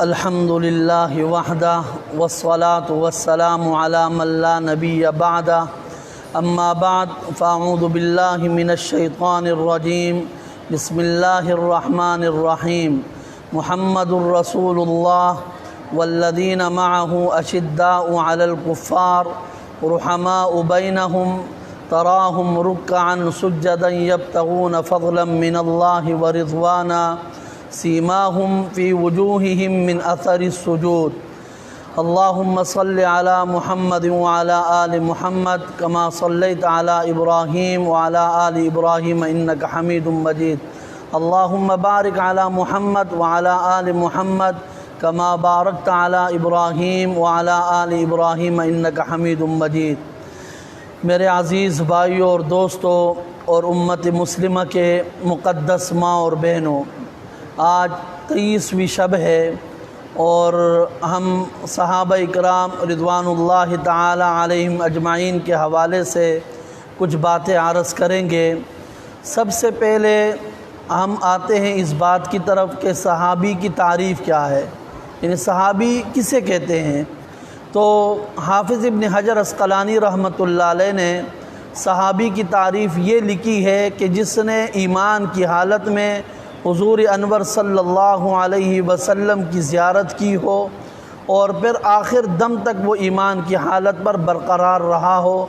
الحمد للہ وحدہ والصلاة والسلام علی من لا نبی بعدہ اما بعد فاعوذ باللہ من الشیطان الرجیم بسم اللہ الرحمن الرحیم محمد الرسول اللہ والذین معه اشداء علی الکفار رحماء بینہم تراہم رکعا سجدا یبتغون فضلا من اللہ ورضوانا سیماہم فی وجوہہم من اثر السجود اللہم صل علی محمد وعلی آل محمد کما صلیت علی ابراہیم وعلی آل ابراہیم انک حمید مجید اللہم بارک علی محمد وعلی آل محمد کما بارکت علی ابراہیم وعلی آل ابراہیم انک حمید مجید۔ میرے عزیز بھائیوں اور دوستوں اور امت مسلمہ کے مقدس ماں اور بہنوں، آج 23ویں شب ہے اور ہم صحابہ اکرام رضوان اللہ تعالی علیہم اجمعین کے حوالے سے کچھ باتیں عرض کریں گے۔ سب سے پہلے ہم آتے ہیں اس بات کی طرف کہ صحابی کی تعریف کیا ہے، یعنی صحابی کسے کہتے ہیں۔ تو حافظ ابن حجر عسقلانی رحمۃ اللہ علیہ نے صحابی کی تعریف یہ لکھی ہے کہ جس نے ایمان کی حالت میں حضور انور صلی اللہ علیہ وسلم کی زیارت کی ہو اور پھر آخر دم تک وہ ایمان کی حالت پر برقرار رہا ہو،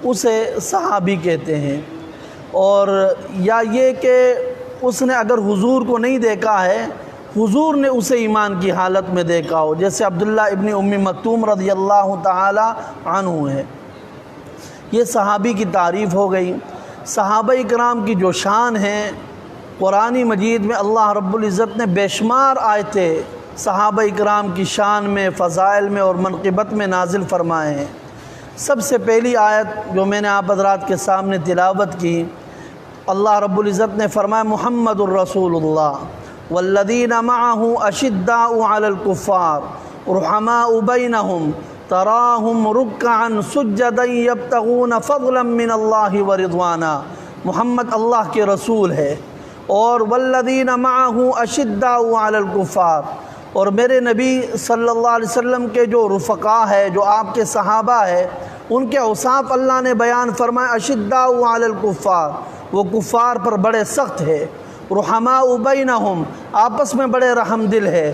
اسے صحابی کہتے ہیں۔ اور یا یہ کہ اس نے اگر حضور کو نہیں دیکھا ہے، حضور نے اسے ایمان کی حالت میں دیکھا ہو، جیسے عبداللہ ابن ام مکتوم رضی اللہ تعالی عنہ ہے۔ یہ صحابی کی تعریف ہو گئی۔ صحابہ اکرام کی جو شان ہے، قرآن مجید میں اللہ رب العزت نے بے شمار آیتیں صحابہ اکرام کی شان میں، فضائل میں اور منقبت میں نازل فرمائے ہیں۔ سب سے پہلی آیت جو میں نے آپ حضرات کے سامنے تلاوت کی، اللہ رب العزت نے فرمایا محمد الرسول اللہ والذین معہ اشداء علی الکفار رحماء بینہم تراہم رکعا سجدا یبتغون فضلا من اللہ ورضوانا۔ محمد اللہ کے رسول ہے، اور والذین معہ اشداء علی الکفار، اور میرے نبی صلی اللہ علیہ وسلم کے جو رفقاء ہے، جو آپ کے صحابہ ہے، ان کے اوصاف اللہ نے بیان فرمایا۔ اشداء علی الکفار، وہ کفار پر بڑے سخت ہے۔ رحماء بینہم، آپس میں بڑے رحم دل ہے۔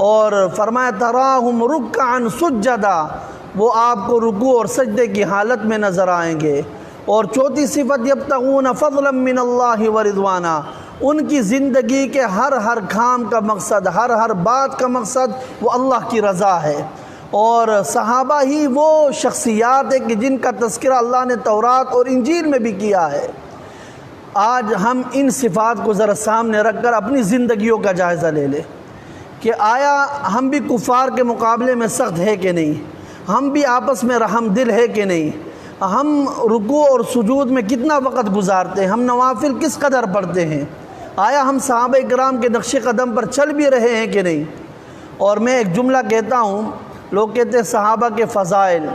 اور فرمایا تراہم رکعا سجدا، وہ آپ کو رکوع اور سجدے کی حالت میں نظر آئیں گے۔ اور چوتھی صفت یبتغون فضلا من اللہ ورضوانا، ان کی زندگی کے ہر کام کا مقصد، ہر بات کا مقصد وہ اللہ کی رضا ہے۔ اور صحابہ ہی وہ شخصیات ہیں کہ جن کا تذکرہ اللہ نے تورات اور انجیل میں بھی کیا ہے۔ آج ہم ان صفات کو ذرا سامنے رکھ کر اپنی زندگیوں کا جائزہ لے لیں کہ آیا ہم بھی کفار کے مقابلے میں سخت ہے کہ نہیں، ہم بھی آپس میں رحم دل ہے کہ نہیں، ہم رکوع اور سجود میں کتنا وقت گزارتے ہیں، ہم نوافل کس قدر پڑھتے ہیں، آیا ہم صحابہ اکرام کے نقش قدم پر چل بھی رہے ہیں کہ نہیں۔ اور میں ایک جملہ کہتا ہوں، لوگ کہتے ہیں صحابہ کے فضائل،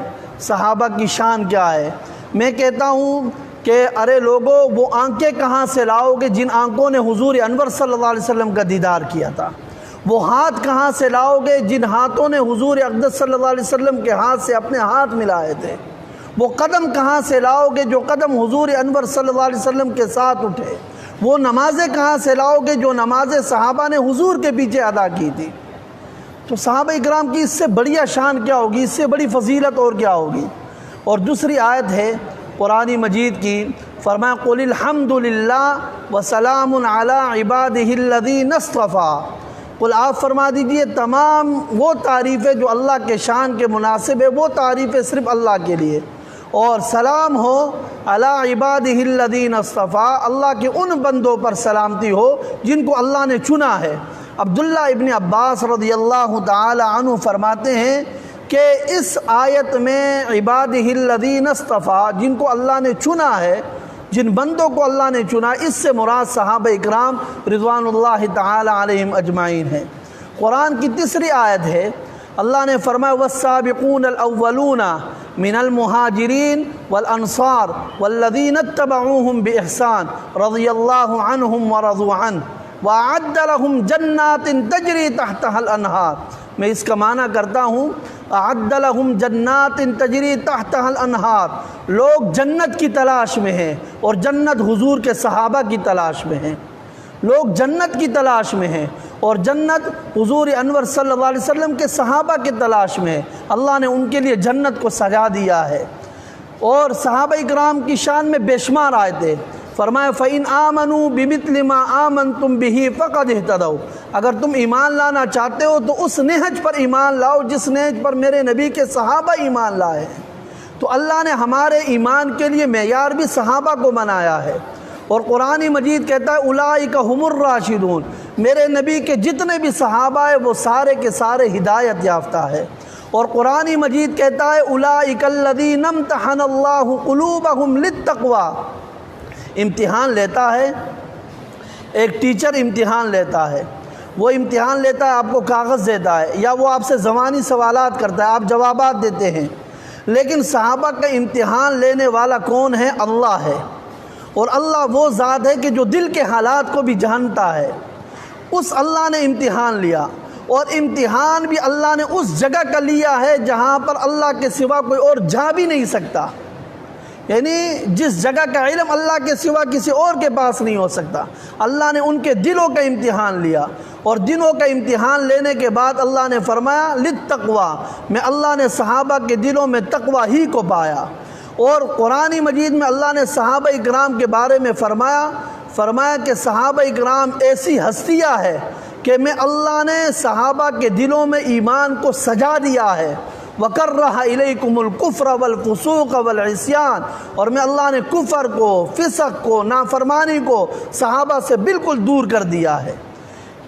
صحابہ کی شان کیا ہے۔ میں کہتا ہوں کہ ارے لوگو، وہ آنکھیں کہاں سے لاؤ گے جن آنکھوں نے حضور انور صلی اللہ علیہ وسلم کا دیدار کیا تھا؟ وہ ہاتھ کہاں سے لاؤ گے جن ہاتھوں نے حضور اقدس صلی اللہ علیہ وسلم کے ہاتھ سے اپنے ہاتھ ملائے تھے؟ وہ قدم کہاں سے لاؤ گے جو قدم حضور انور صلی اللہ علیہ وسلم کے ساتھ اٹھے؟ وہ نمازیں کہاں سے لاؤ گے جو نمازیں صحابہ نے حضور کے پیچھے ادا کی تھی؟ تو صحابہ اکرام کی اس سے بڑی شان کیا ہوگی، اس سے بڑی فضیلت اور کیا ہوگی۔ اور دوسری آیت ہے قرآن مجید کی، فرمایا قل الحمد للہ وسلام علی عبادہ الذین اصطفیٰ۔ قل، آپ فرما دیجئے تمام وہ تعریفیں جو اللہ کے شان کے مناسب ہے، وہ تعریفیں صرف اللہ کے لیے، اور سلام ہو علی عبادہ الذین اصطفیٰ، اللہ کے ان بندوں پر سلامتی ہو جن کو اللہ نے چنا ہے۔ عبداللہ ابن عباس رضی اللہ تعالی عنہ فرماتے ہیں کہ اس آیت میں عبادہ الذین اصطفیٰ، جن کو اللہ نے چنا ہے، جن بندوں کو اللہ نے چنا، اس سے مراد صحابہ اکرام رضوان اللہ تعالی علیہم اجمعین ہیں۔ قرآن کی تیسری آیت ہے، اللہ نے فرمایا والسابقون الاولون من المہاجرین والانصار والذین اتبعوہم باحسان رضی اللہ عنہم ورضوا عنہ وَأَعَدَّ لَهُمْ جَنَّاتٍ تَجْرِي تَحْتَهَا الْأَنْهَارُ میں اس کا معنی کرتا ہوں اعد لہم جنات تجری تحتها الانہار، لوگ جنت کی تلاش میں ہیں، اور جنت حضور کے صحابہ کی تلاش میں ہیں، لوگ جنت کی تلاش میں ہیں، اور جنت حضور انور صلی اللہ علیہ وسلم کے صحابہ کی تلاش میں ہے۔ اللہ نے ان کے لیے جنت کو سجا دیا ہے، اور صحابہ اکرام کی شان میں بے شمار آیتیں۔ فرمایا فَإِنْ آمَنُوا بِمِثْلِ مَا آمَنْتُمْ بِهِ فَقَدْ اهْتَدَوْا، اگر تم ایمان لانا چاہتے ہو تو اس نہج پر ایمان لاؤ جس نہج پر میرے نبی کے صحابہ ایمان لائے ہیں۔ تو اللہ نے ہمارے ایمان کے لیے معیار بھی صحابہ کو بنایا ہے، اور قرآن مجید کہتا ہے اولئک هم الراشدون، میرے نبی کے جتنے بھی صحابہ ہیں وہ سارے کے سارے ہدایت یافتہ ہے۔ اور قرآن مجید کہتا ہے اولئک الذین امتحن اللہ قلوبہم للتقوی، امتحان لیتا ہے، ایک ٹیچر امتحان لیتا ہے، وہ امتحان لیتا ہے، آپ کو کاغذ دیتا ہے، یا وہ آپ سے زبانی سوالات کرتا ہے، آپ جوابات دیتے ہیں، لیکن صحابہ کا امتحان لینے والا کون ہے؟ اللہ ہے، اور اللہ وہ ذات ہے کہ جو دل کے حالات کو بھی جانتا ہے۔ اس اللہ نے امتحان لیا، اور امتحان بھی اللہ نے اس جگہ کا لیا ہے جہاں پر اللہ کے سوا کوئی اور جا بھی نہیں سکتا، یعنی جس جگہ کا علم اللہ کے سوا کسی اور کے پاس نہیں ہو سکتا۔ اللہ نے ان کے دلوں کا امتحان لیا، اور دلوں کا امتحان لینے کے بعد اللہ نے فرمایا للتقوی، میں اللہ نے صحابہ کے دلوں میں تقوی ہی کو پایا۔ اور قرآن مجید میں اللہ نے صحابہ اکرام کے بارے میں فرمایا کہ صحابہ اکرام ایسی ہستیاں ہے کہ میں اللہ نے صحابہ کے دلوں میں ایمان کو سجا دیا ہے۔ وَكَرَّهَ إِلَيْكُمُ الْكُفْرَ وَالْفُسُوقَ وَالْعِصْيَانَ، اور میں اللہ نے کفر کو، فسق کو، نافرمانی کو صحابہ سے بالکل دور کر دیا ہے۔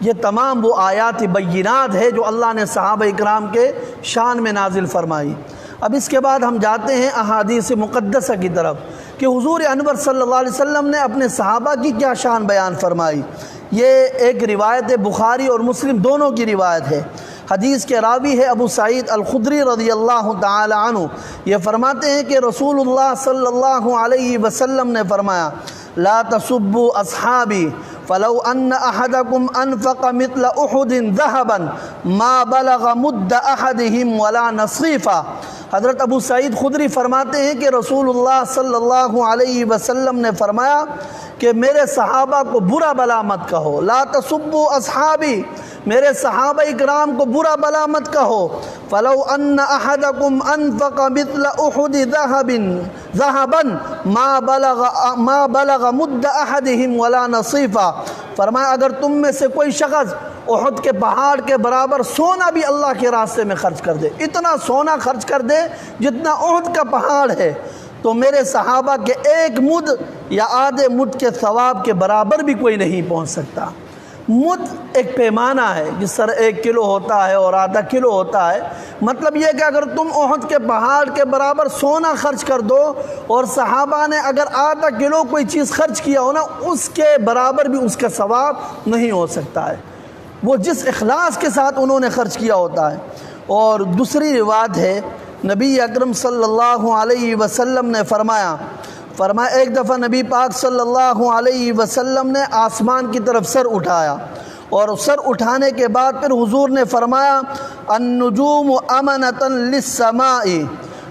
یہ تمام وہ آیات بینات ہے جو اللہ نے صحابہ اکرام کے شان میں نازل فرمائی۔ اب اس کے بعد ہم جاتے ہیں احادیث مقدسہ کی طرف کہ حضور انور صلی اللہ علیہ وسلم نے اپنے صحابہ کی کیا شان بیان فرمائی۔ یہ ایک روایت ہے، بخاری اور مسلم دونوں کی روایت ہے۔ حدیث کے راوی ہے ابو سعید الخدری رضی اللہ تعالی عنہ، یہ فرماتے ہیں کہ رسول اللہ صلی اللہ علیہ وسلم نے فرمایا لا تسبوا اصحابی فلو ان احدکم انفق مثل احد ذهبا ما بلغ مد احدهم ولا نصیفا۔ حضرت ابو سعید خدری فرماتے ہیں کہ رسول اللہ صلی اللہ علیہ وسلم نے فرمایا کہ میرے صحابہ کو برا بلا مت کہو، لا تسبوا اصحابی، میرے صحابہ اکرام کو برا بلا مت کہو۔ فلو ان احدکم انفق مثل احد ذهبا ما بلغ مد احدهم ولا نصیفا، فرمایا اگر تم میں سے کوئی شخص احد کے پہاڑ کے برابر سونا بھی اللہ کے راستے میں خرچ کر دے، اتنا سونا خرچ کر دے جتنا احد کا پہاڑ ہے، تو میرے صحابہ کے ایک مد یا آدھے مد کے ثواب کے برابر بھی کوئی نہیں پہنچ سکتا۔ مد ایک پیمانہ ہے، جس طرح 1 کلو ہوتا ہے اور آدھا کلو ہوتا ہے، مطلب یہ کہ اگر تم احد کے پہاڑ کے برابر سونا خرچ کر دو، اور صحابہ نے اگر آدھا کلو کوئی چیز خرچ کیا ہو نا، اس کے برابر بھی اس کا ثواب نہیں ہو سکتا ہے، وہ جس اخلاص کے ساتھ انہوں نے خرچ کیا ہوتا ہے۔ اور دوسری روایت ہے، نبی اکرم صلی اللہ علیہ وسلم نے فرمایا ایک دفعہ نبی پاک صلی اللہ علیہ وسلم نے آسمان کی طرف سر اٹھایا، اور سر اٹھانے کے بعد پھر حضور نے فرمایا النجوم امنۃ للسماء،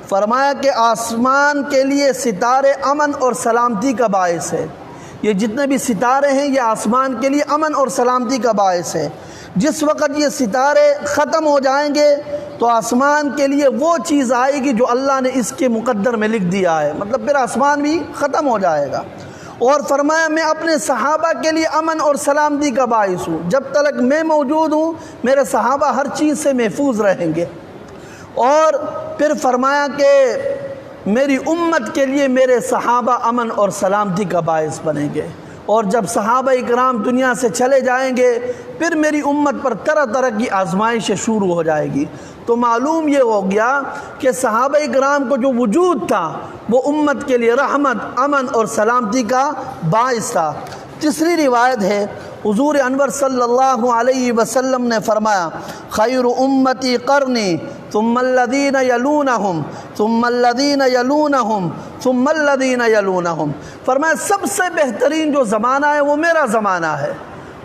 فرمایا کہ آسمان کے لیے ستارے امن اور سلامتی کا باعث ہے۔ یہ جتنے بھی ستارے ہیں یہ آسمان کے لیے امن اور سلامتی کا باعث ہے۔ جس وقت یہ ستارے ختم ہو جائیں گے تو آسمان کے لیے وہ چیز آئے گی جو اللہ نے اس کے مقدر میں لکھ دیا ہے، مطلب پھر آسمان بھی ختم ہو جائے گا۔ اور فرمایا میں اپنے صحابہ کے لیے امن اور سلامتی کا باعث ہوں، جب تک میں موجود ہوں میرے صحابہ ہر چیز سے محفوظ رہیں گے۔ اور پھر فرمایا کہ میری امت کے لیے میرے صحابہ امن اور سلامتی کا باعث بنیں گے، اور جب صحابہ اکرام دنیا سے چلے جائیں گے پھر میری امت پر طرح طرح کی آزمائشیں شروع ہو جائے گی۔ تو معلوم یہ ہو گیا کہ صحابہ اکرام کو جو وجود تھا وہ امت کے لیے رحمت، امن اور سلامتی کا باعث تھا۔ تیسری روایت ہے، حضور انور صلی اللہ علیہ وسلم نے فرمایا خیر امتی قرنی ثم الذین یلونہم ثم الذین یلونہم ثم الذین یلونہم، فرمایا سب سے بہترین جو زمانہ ہے وہ میرا زمانہ ہے،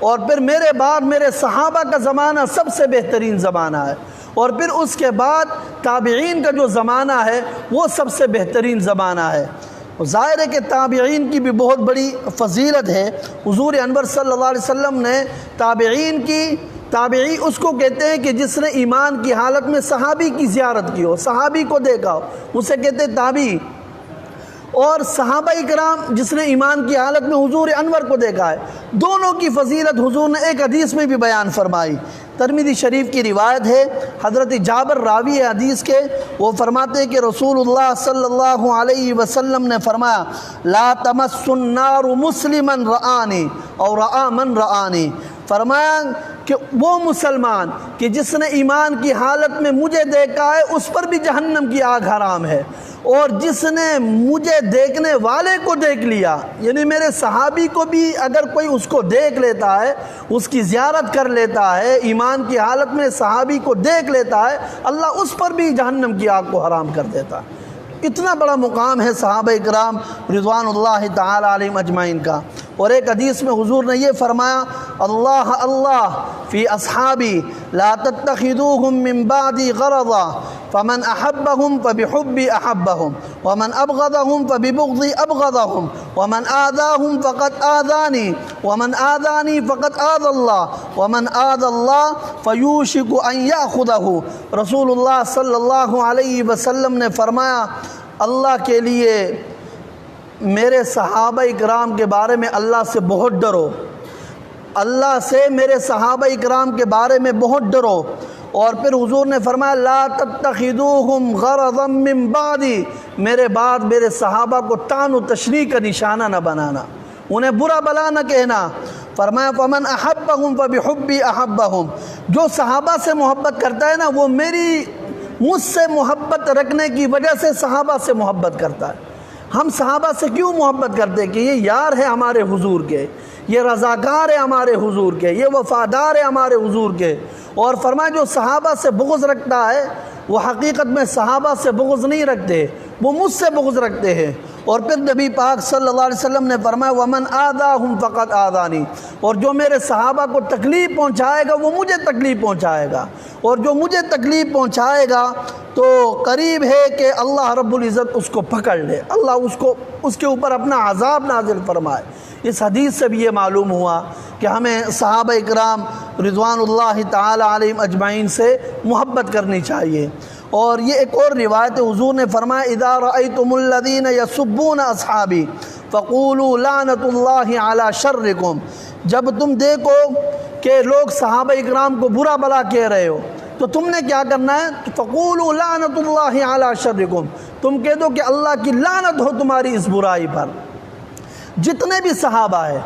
اور پھر میرے بعد میرے صحابہ کا زمانہ سب سے بہترین زمانہ ہے، اور پھر اس کے بعد تابعین کا جو زمانہ ہے وہ سب سے بہترین زمانہ ہے۔ ظاہر ہے کہ تابعین کی بھی بہت بڑی فضیلت ہے۔ حضور انور صلی اللہ علیہ وسلم نے تابعی اس کو کہتے ہیں کہ جس نے ایمان کی حالت میں صحابی کی زیارت کی ہو، صحابی کو دیکھا ہو، اسے کہتے ہیں تابعی۔ اور صحابہ اکرام جس نے ایمان کی حالت میں حضور انور کو دیکھا ہے، دونوں کی فضیلت حضور نے ایک حدیث میں بھی بیان فرمائی۔ ترمذی شریف کی روایت ہے، حضرت جابر راوی حدیث کے، وہ فرماتے ہیں کہ رسول اللہ صلی اللہ علیہ وسلم نے فرمایا لا تمس النار مسلما رآنی اور رآ من رآنی، فرمایا کہ وہ مسلمان کہ جس نے ایمان کی حالت میں مجھے دیکھا ہے اس پر بھی جہنم کی آگ حرام ہے، اور جس نے مجھے دیکھنے والے کو دیکھ لیا، یعنی میرے صحابی کو بھی اگر کوئی اس کو دیکھ لیتا ہے، اس کی زیارت کر لیتا ہے، ایمان کی حالت میں صحابی کو دیکھ لیتا ہے، اللہ اس پر بھی جہنم کی آگ کو حرام کر دیتا ہے۔ اتنا بڑا مقام ہے صحابہ اکرام رضوان اللہ تعالی علیہم اجمعین کا۔ اور ایک حدیث میں حضور نے یہ فرمایا اللہ اللہ فی اصحابی لا تتخذوهم من بعدی غرضا فمن احبهم فبحبی احبهم ومن ابغضهم فببغضی ابغضهم ومن آذاهم فقد آذانی ومن آذانی فقد آذى اللہ ومن آذى اللہ فیوشک ان یأخذه۔ رسول اللہ صلی اللہ علیہ وسلم نے فرمایا اللہ کے لیے میرے صحابہ اکرام کے بارے میں اللہ سے بہت ڈرو، اللہ سے میرے صحابہ اکرام کے بارے میں بہت ڈرو۔ اور پھر حضور نے فرمایا لا تتخذوهم غرضا من بعدی، میرے بعد میرے صحابہ کو طعن و تشنیع کا نشانہ نہ بنانا، انہیں برا بلا نہ کہنا۔ فرمایا فمن احبهم فبحبی احبهم، جو صحابہ سے محبت کرتا ہے نا وہ مجھ سے محبت رکھنے کی وجہ سے صحابہ سے محبت کرتا ہے۔ ہم صحابہ سے کیوں محبت کرتے ہیں کہ یہ یار ہے ہمارے حضور کے، یہ رضاکار ہے ہمارے حضور کے، یہ وفادار ہے ہمارے حضور کے۔ اور فرمایا جو صحابہ سے بغض رکھتا ہے وہ حقیقت میں صحابہ سے بغض نہیں رکھتے، وہ مجھ سے بغض رکھتے ہیں۔ اور پھر نبی پاک صلی اللہ علیہ وسلم نے فرمایا ومن آذاہم فقد آذانی، اور جو میرے صحابہ کو تکلیف پہنچائے گا وہ مجھے تکلیف پہنچائے گا، اور جو مجھے تکلیف پہنچائے گا تو قریب ہے کہ اللہ رب العزت اس کو پکڑ لے، اللہ اس کے اوپر اپنا عذاب نازل فرمائے۔ اس حدیث سے بھی یہ معلوم ہوا کہ ہمیں صحابہ اکرام رضوان اللہ تعالی علیہم اجمعین سے محبت کرنی چاہیے۔ اور یہ ایک اور روایت حضور نے فرمایا اذا رأیتم الذین یسبون اصحابی فقولوا لعنت اللہ علی شرکم، جب تم دیکھو کہ لوگ صحابہ اکرام کو برا بلا کہہ رہے ہو تو تم نے کیا کرنا ہے فقولوا لعنت اللہ علی شرکم، تم کہہ دو کہ اللہ کی لعنت ہو تمہاری اس برائی پر۔ جتنے بھی صحابہ ہیں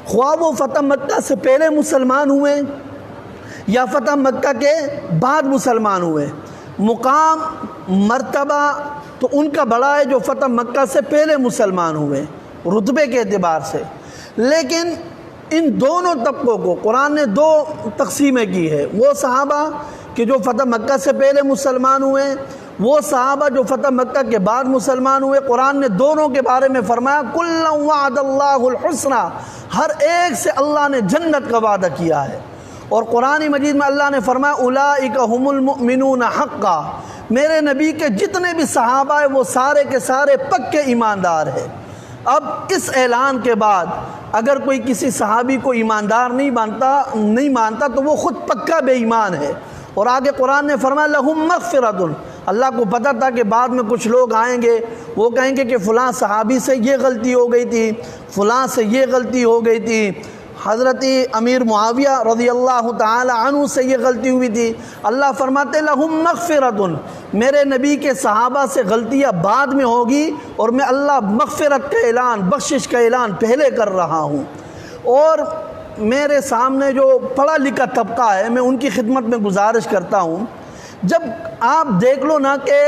خواہ وہ فتح مکہ سے پہلے مسلمان ہوئے یا فتح مکہ کے بعد مسلمان ہوئے، مقام مرتبہ تو ان کا بڑا ہے جو فتح مکہ سے پہلے مسلمان ہوئے رتبے کے اعتبار سے، لیکن ان دونوں طبقوں کو قرآن نے دو تقسیمیں کی ہے، وہ صحابہ کہ جو فتح مکہ سے پہلے مسلمان ہوئے، وہ صحابہ جو فتح مکہ کے بعد مسلمان ہوئے۔ قرآن نے دونوں کے بارے میں فرمایا کلا وعد اللہ الحسنی، ہر ایک سے اللہ نے جنت کا وعدہ کیا ہے۔ اور قرآن مجید میں اللہ نے فرمایا اولئک هم المؤمنون حقا، میرے نبی کے جتنے بھی صحابہ ہیں وہ سارے کے سارے پکے ایماندار ہیں۔ اب اس اعلان کے بعد اگر کوئی کسی صحابی کو ایماندار نہیں مانتا تو وہ خود پکا بے ایمان ہے۔ اور آگے قرآن نے فرمایا لہم مغفرۃ، اللہ کو پتہ تھا کہ بعد میں کچھ لوگ آئیں گے وہ کہیں گے کہ فلاں صحابی سے یہ غلطی ہو گئی تھی، فلاں سے یہ غلطی ہو گئی تھی، حضرت امیر معاویہ رضی اللہ تعالی عنہ سے یہ غلطی ہوئی تھی۔ اللہ فرماتے لہم مغفرۃ، میرے نبی کے صحابہ سے غلطیاں بعد میں ہوگی اور میں اللہ مغفرت کا اعلان، بخشش کا اعلان پہلے کر رہا ہوں۔ اور میرے سامنے جو پڑھا لکھا طبقہ ہے میں ان کی خدمت میں گزارش کرتا ہوں، جب آپ دیکھ لو نا کہ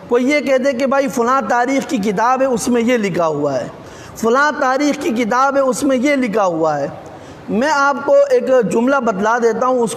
کوئی یہ کہہ دے کہ بھائی فلاں تاریخ کی کتاب ہے اس میں یہ لکھا ہوا ہے، فلاں تاریخ کی کتاب ہے اس میں یہ لکھا ہوا ہے، میں آپ کو ایک جملہ بتلا دیتا ہوں، اس